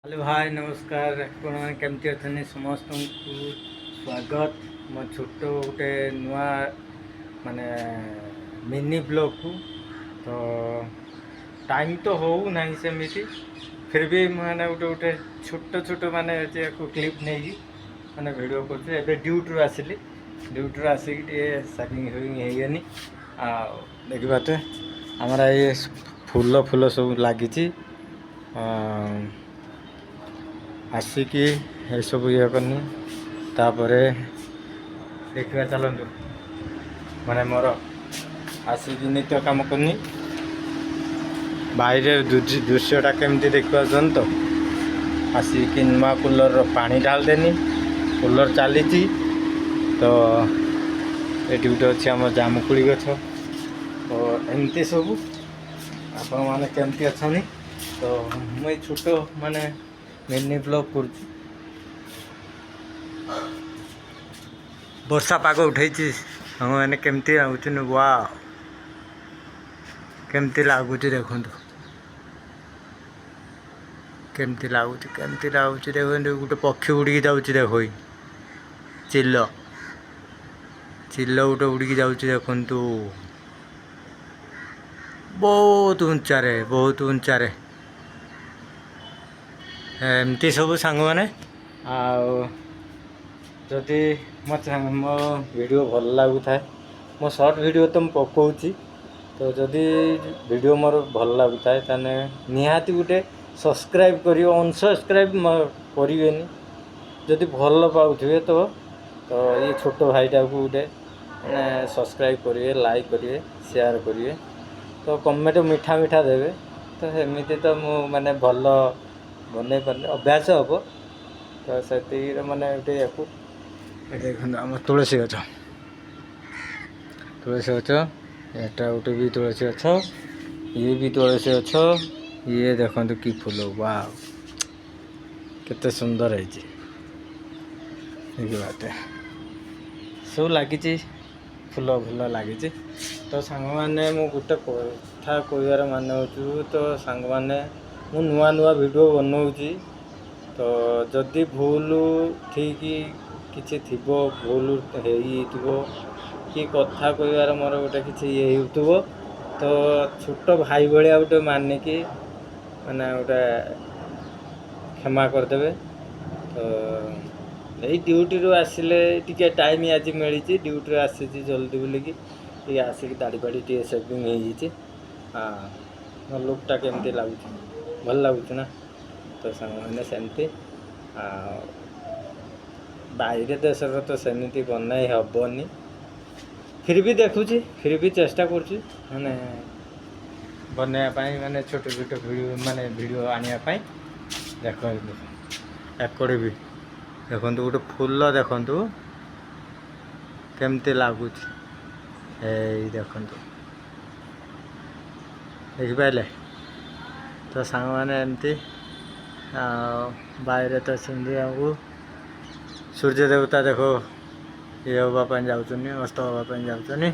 hello hi नमस्कार केमती अच्छे समस्त को स्वागत मो छोट गोटे नुआ माने मिनी ब्लॉग को तो टाइम तो हो ना सेमती फिर भी मैंने गोटे गोटे छोट छोट माने क्लिप नहीं माने वीडियो कर ड्यूटी आसिली ड्यूटी आसिक साकिंग होगनी देखा तो आमर ये फूल फूल सब लगी आसिकी ये सब ये करनी तापर देखा चलतु मैंने मोर आसिक नित्य कम करनी बाहर दृश्यटा केमती देखा तो आसिक नुआ कूलर पानी ढाल देनी कूलर चली तो ये गोटे अच्छे आम जामुकुड़ी गछ तो एमती सब आपण मैंने केमती अच्छा तो मुझे छोट माने मिनी ब्लॉग कर वर्षा पाग उठे मैंने केमती लगुच वाह केमती लगुच देखु केमती लगुच देखो गोटे पक्षी उड़ी जाऊँच देख चिल चिल गोटे उड़ी जाऊँ देखु बहुत उच्चारे एमती सब सांग मैंने जदि मो वीडियो भल लगुए मो शॉर्ट वीडियो तो मुझे पकाऊँगी तो जदि वीडियो मोर भल लगुए ताने निहाती गोटे सब्सक्राइब कर अनसब्सक्राइब करेनि जदि भल पाथे तो ये छोट भाईटा को गोटे मैंने सब्सक्राइब करेंगे लाइक करेंगे शेयर करेंगे तो कमेंट मीठा मीठा देवे तो सेमती तो मु माने भल बन पारे अभ्यास हम तो से मैंने गोटे या देख आम तुलसी गछ एटा गोटे भी तुलसी गछ ये भी तुलसी गछ ये देखो कि फूल वाह केते सुंदर है बात सब लगी फूल फूल लगी तो सांग मैंने मु गोटे कथा कहबार मान तो सांग मैंने मु नुआ नुआ वीडियो बनाऊँगी तो जदि भूल ठीक किसी थी भूल हो कि कथा कहबार मोर गोटे किसी ये हो तो छोट भाई भाया गोटे मानिकी मैंने गोटे क्षमा करदे तो यही ड्यूटी रू आसिले टी टाइम आज मिली ड्यूटी आसी जल्दी बोलिकी टी आसिक दाढ़ी बाड़ी टी सेविंग हो हाँ मो लुकटा केमती लगुच भल लगुच ना तो सामने सेमती बाहर देश तो सेमती बनाई हेनी फिर भी देखुची फिर भी चेष्टा करुँच माने बनवाई माने छोट छोट वीडियो माने वीडियो आने देख एकड़े भी देखु गोटे फूल देखु केमती लगुच देखु देखिपारे तो सांग मैंने एमती बाहर तो सिंधी आमको सूर्य देवता देखो ये हाँपाई जाऊँ अस्त हाँपाई जाऊँ